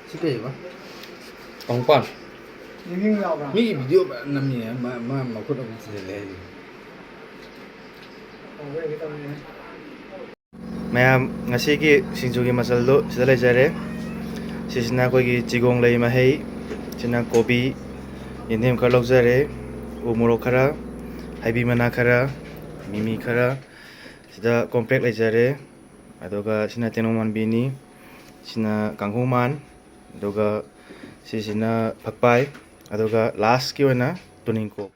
ꯁꯤ ꯀꯩꯕ ꯀꯥꯡꯄꯥꯟ ꯌꯦꯡꯅꯤꯡ ꯌꯥꯎꯕ꯭ꯔꯥ? ꯃꯤꯒꯤ ꯚꯤꯗꯤꯑꯣ ꯅꯝꯃꯤ ꯃꯥ ꯃꯈꯨꯠ ꯑꯃꯨꯛ ꯊꯤꯖꯤꯜꯂꯦ ꯍꯥꯏꯁꯦ. ꯃꯌꯥꯝ ꯉꯁꯤꯒꯤ ꯁꯤꯡꯖꯨꯒꯤ ꯃꯆꯜꯗꯨ ꯁꯤꯗ ꯂꯩꯖꯔꯦ. ꯁꯤꯁꯤꯅ ꯑꯩꯈꯣꯏꯒꯤ ꯆꯤꯒꯣꯡ ꯂꯩ ꯃꯍꯩ, ꯁꯤꯅ ꯀꯣꯕꯤ, ꯌꯦꯟꯗꯦꯝ ꯈꯔ ꯂꯧꯖꯔꯦ, ꯎ ꯃꯣꯔꯣꯛ ꯈꯔ, ꯍꯩꯕꯤ ꯃꯅꯥ ꯈꯔ, ꯃꯤꯃꯤ ꯈꯔ, ꯁꯤꯗ ꯀꯣꯝꯄ꯭ꯔꯦꯛ ꯂꯩꯖꯔꯦ, ꯑꯗꯨꯒ ꯁꯤꯅ ꯇꯦꯅꯧ ꯃꯥꯟꯕꯤꯅꯤ, ꯁꯤꯅ ꯀꯥꯡꯍꯧꯃꯥꯟ, ꯑꯗꯨꯒ ꯁꯤꯁꯤꯅ ꯐꯛꯄꯥꯏ, ꯑꯗꯨꯒ ꯂꯥꯁꯀꯤ ꯑꯣꯏꯅ ꯇꯨꯅꯤꯡꯈꯣꯛ.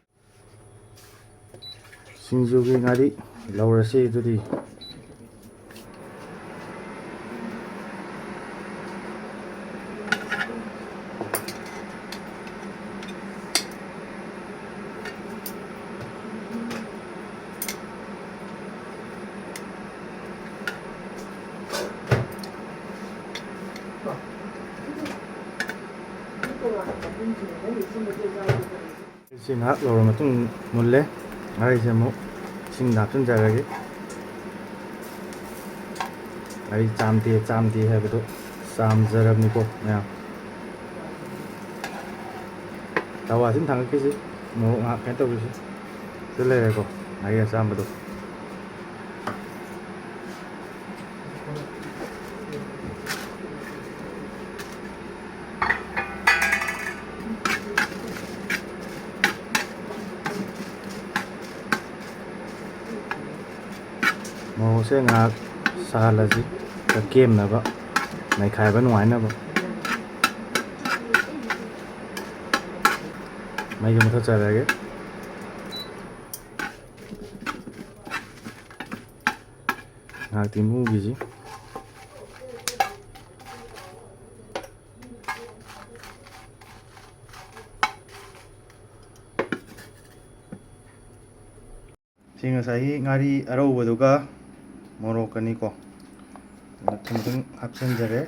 ꯁꯤꯡꯖꯨꯒꯤ ꯉꯥꯔꯤ ꯂꯧꯔꯁꯤ ꯑꯗꯨꯗꯤ. ꯁꯤ ꯉꯥꯏꯍꯥꯛ ꯂꯧꯔꯕ ꯃꯇꯨꯡ ꯃꯨꯜꯂꯦ. ꯉꯥꯔꯤꯁꯦ ꯑꯃꯨꯛ ꯏꯁꯤꯡꯗ ꯍꯥꯞꯆꯤꯟꯖꯔꯒꯦ. ꯉꯥꯔꯤ ꯆꯥꯝꯗꯦ ꯍꯥꯏꯕꯗꯣ ꯆꯥꯝꯖꯔꯕꯅꯤꯀꯣ ꯃꯌꯥꯝ. ꯇꯋꯥꯁꯤꯅ ꯊꯥꯡꯒꯠꯈꯤꯁꯤ, ꯃꯣꯔꯣꯛ ꯉꯥꯏꯍꯥꯛ ꯀꯩꯅꯣ ꯇꯧꯈꯤꯁꯤ. ꯁꯤꯗ ꯂꯩꯔꯦꯀꯣ ꯉꯥꯔꯤ ꯑꯆꯥꯝꯕꯗꯣ. ꯃꯣꯔꯣꯛꯁꯦ ꯉꯥꯏꯍꯥꯛ ꯁꯥꯍꯜꯂꯁꯤ, ꯈꯔ ꯀꯦꯝꯅꯕ, ꯅꯩꯈꯥꯏꯕ ꯅꯨꯡꯉꯥꯏꯅꯕ. ꯃꯩꯁꯦ ꯃꯨꯊꯠꯆꯔꯒꯦ. ꯉꯥꯏꯍꯥꯛꯇꯤ ꯃꯨꯈꯤꯁꯤ. ꯁꯤ ꯉꯁꯥꯏꯒꯤ ꯉꯥꯔꯤ ꯑꯔꯧꯕꯗꯨꯒ ꯃꯣꯔꯣꯛꯀꯅꯤꯀꯣ, ꯊꯨꯝ ꯍꯥꯞꯆꯤꯟꯖꯔꯦ.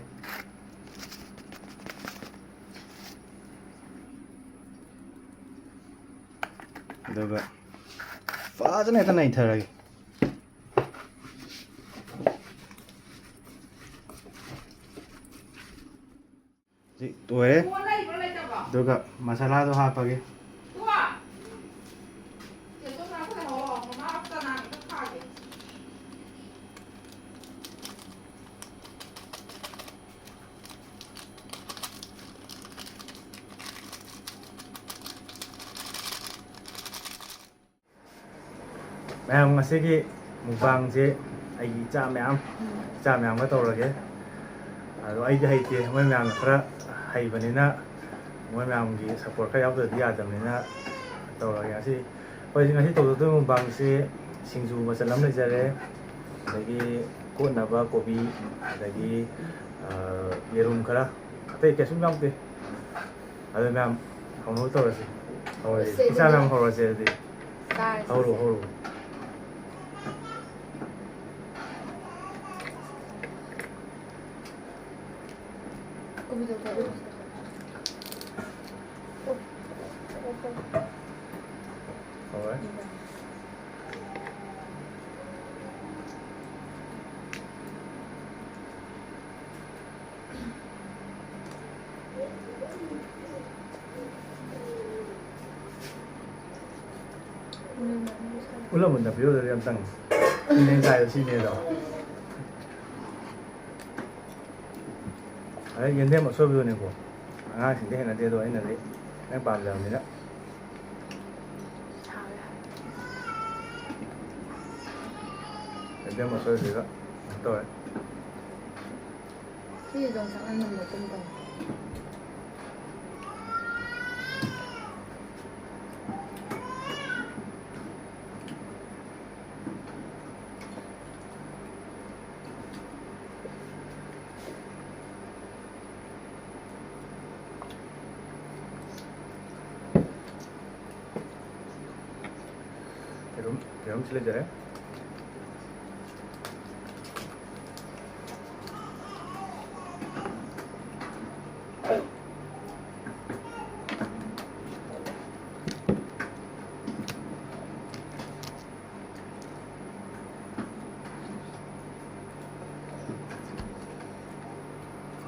ꯑꯗꯨꯒ ꯐꯖꯅ ꯍꯦꯛꯇ ꯅꯩꯊꯔꯒꯦ. ꯁꯤ ꯇꯣꯏꯔꯦ. ꯑꯗꯨꯒ ꯃꯁꯥꯂꯥꯗꯣ ꯍꯥꯞꯄꯒꯦ. ꯃꯌꯥꯝ ꯉꯁꯤꯒꯤ ꯃꯨꯛꯕꯥꯡꯁꯦ ꯑꯩꯒꯤ ꯏꯆꯥ ꯃꯌꯥꯝꯒ ꯇꯧꯔꯒꯦ. ꯑꯗꯣ ꯑꯩꯗꯤ ꯍꯩꯇꯦ, ꯃꯣꯏ ꯃꯌꯥꯝꯅ ꯈꯔ ꯍꯩꯕꯅꯤꯅ ꯃꯣꯏ ꯃꯌꯥꯝꯒꯤ ꯁꯞꯄꯣꯔꯠ ꯈꯔ ꯌꯥꯎꯗ꯭ꯔꯗꯤ ꯌꯥꯗꯕꯅꯤꯅ ꯇꯧꯔꯒꯦ. ꯉꯁꯤ ꯇꯧꯗꯣꯏꯕ ꯃꯨꯛꯕꯥꯡꯁꯤ ꯁꯤꯡꯖꯨ ꯃꯆꯜ ꯑꯃ ꯂꯩꯖꯔꯦ, ꯑꯗꯒꯤ ꯀꯣꯠꯅꯕ ꯀꯣꯕꯤ, ꯑꯗꯒꯤ ꯌꯦꯔꯨꯝ ꯈꯔ, ꯑꯇꯩ ꯀꯩꯁꯨꯝ ꯌꯥꯎꯗꯦ. ꯑꯗꯨ ꯃꯌꯥꯝ ꯍꯧꯅꯕ ꯇꯧꯔꯁꯤ. ꯏꯆꯥ ꯃꯌꯥꯝ ꯍꯧꯔꯁꯦ ꯑꯗꯨꯗꯤ. ꯍꯧꯔꯣ. ꯎꯜꯂꯝꯕꯅ ꯚꯤꯗꯤꯑꯣꯗꯗꯤ ꯑꯝꯇꯪ ꯏꯟꯅ ꯆꯥꯏꯗꯣ ꯁꯤꯅꯦꯗꯣ. ꯑꯗꯩ ꯌꯦꯟꯗꯦꯝ ꯑꯁꯣꯏꯕꯗꯨꯅꯦꯀꯣ, ꯑꯉꯥꯡꯁꯤꯡꯗꯤ ꯍꯩꯅꯗꯦ, ꯑꯗꯣ ꯑꯩꯅꯗꯤ ꯅꯪ ꯄꯥꯝꯖꯕꯅꯤꯅ. ꯌꯦꯟꯗꯦꯝ ꯑꯁꯣꯏꯕꯗꯨꯒ ꯇꯧꯔꯦ. ꯌꯦꯔꯨꯝ ꯂꯩꯖꯔꯦ.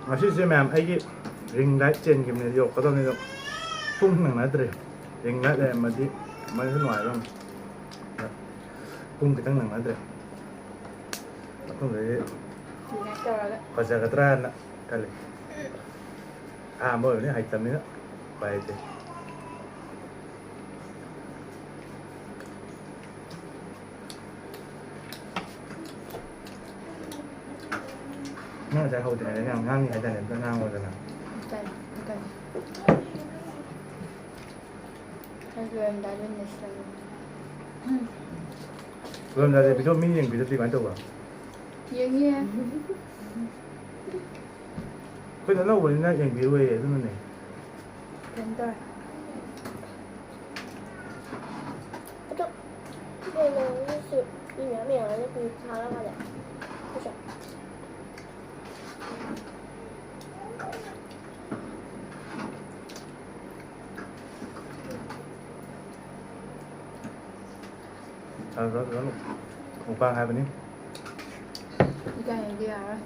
ꯉꯁꯤꯁꯦ ꯃꯌꯥꯝ ꯑꯩꯒꯤ ring light trên cái này yok có đâu này đâu phun thằng nãy rồi ring light này mà đi mấy cái ngoài luôn phun cái thằng nãy rồi không thể อยู่หน้าจอแล้ว pasal keterangan nak kali boleh ni item ni nak baik je ngang saya hold ni ngang ni ada ni ngang ada ni ใจใจถ้าเกินได้เล่นในสนาม belum dah ada video mini yang video di mana tu ah เยี่ยงเยี่ยง 可能那我那yang video也真的呢 เป็นตัว 这个就是一秒秒的就可以查到它的，不是？ đó một ba hai bên đi อีกอย่างเดียวอะ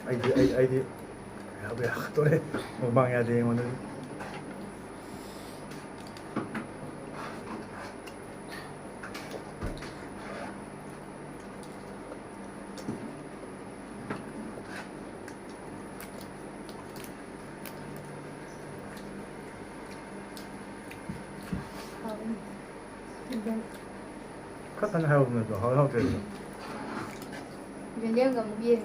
ai đi bây giờ tôi đây một bằng nhà đi mà nó các anh hao người của họ hao tiền เยี่ยงกับมุกเยี่ยง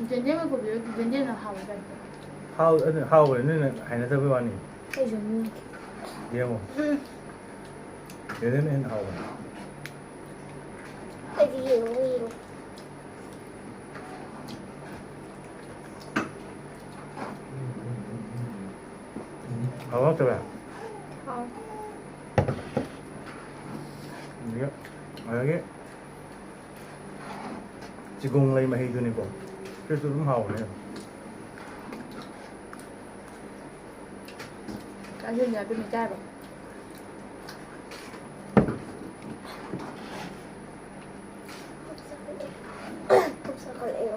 เยี่ยงกับกูเยี่ยงเราหากัน hao rồi nên là hay là tôi với bạn này 为什么？ điên không thế nên hao rồi 这个也容易。 hao lắm các bạn 好， Iya. Lagi. Chỉ cùng lấy mà hay tôi này bỏ. Cái tôi cũng hào này. การช่วยเหลือเป็นไม่ได้ป่ะ 不是很累哦。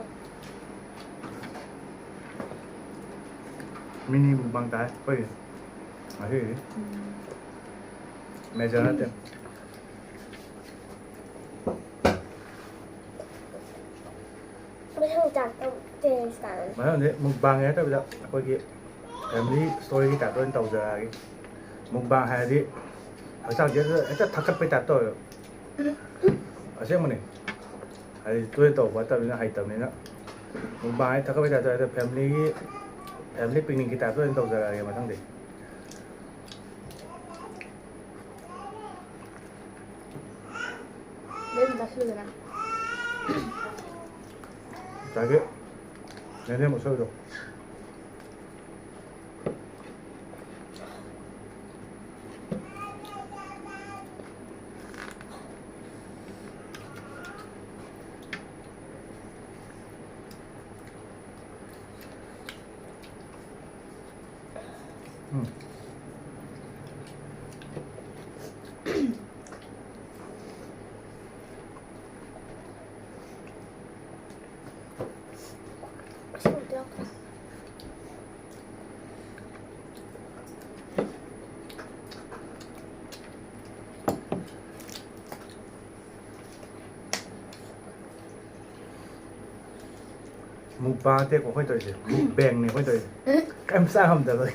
Mini bang tay. Ôi. À thế. Mẹ giờ nó tiền. ไม่ใช่จากเจสัน Mà thế mukbang ấy tao bây giờ coi kìa. Em đi story cái cả tôi tàu giờ cái. Mukbang hay đi. Ở sao chứ это thắc cắtไปตัดตัว. Ở xem mà này. Hay tôi tàu quá tao nó hay tầm này đó. Mukbang ấy thắc cắtไปตัดตัว family picnic kita tu yang tahu cara yang macam ni. Đây mình ta sư rồi nè Jadi, ini mau saya tu. Mukbang thế cũng không tới gì, mukbang này không tới. Em sao không tới rồi.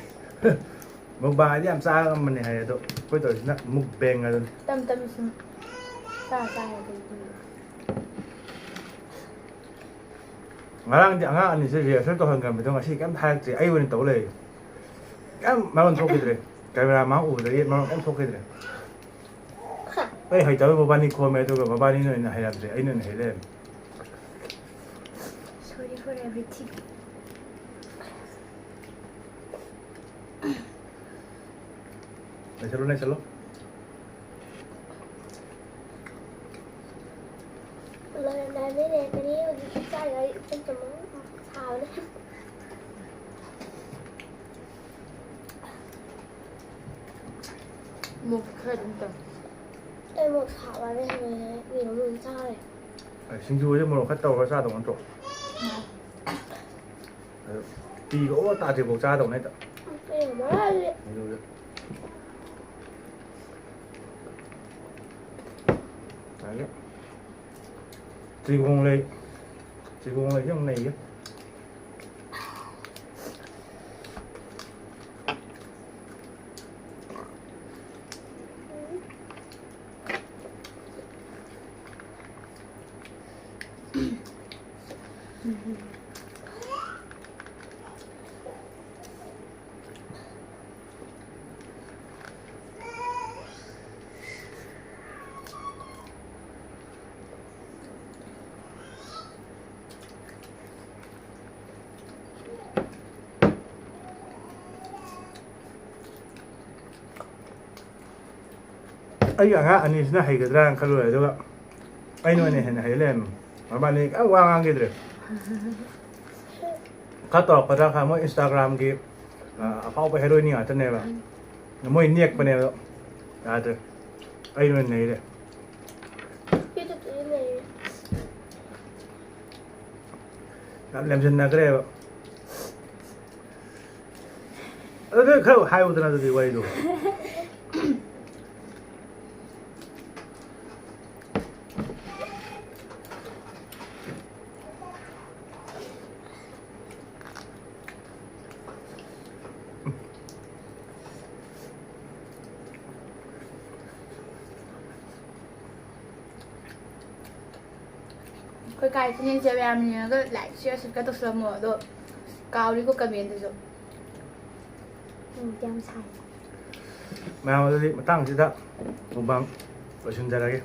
Mukbang thì em sao mình này hay đâu, không tới nè mukbang rồi. ตั้มตั้มซึตาตาไปดู Ngarang jangan ani sih saya tuh hanggan betul ngasih kan thang sih ayo ni tahu le. Kan malam thok gitu deh. Kamera mau dari malam kan thok gitu deh. Eh hai tahu bapak ni komen tu bapak ni ni hai apa deh, ini ni hai deh. Sorry for everything. Naik selo. เราได้ไม่ได้ตอนนี้ใช่เลยเป็นสมองเท้าเลย มุกเคยดูต่อ 뭐 사와래 하네. 이러면 사래. 싱주에 뭐 갔다 오고 싸도 안 줘. 이거 따지고 짜도 안 했다. 이거 말하지. Đấy. Chị cũng lấy trong này á. Ay nga anis na hay kadran kalula do ay no ne hen haylem mabani ka wa nga gidre ka to pa ra ka mo Instagram gi apau pa hero ni ata ne ba mo niek pa ne do ata ay no ne de Cái thực tế này. làm chân na kre ba ơ ka hai u na do wai do Cái cài cho nên chơi em thì cái lại chơi cái tục sớm mở rồi cao đi có cầm miếng rồi Chăm xài. mà đi mà tăng chứ đó một bằng ở chân ra đây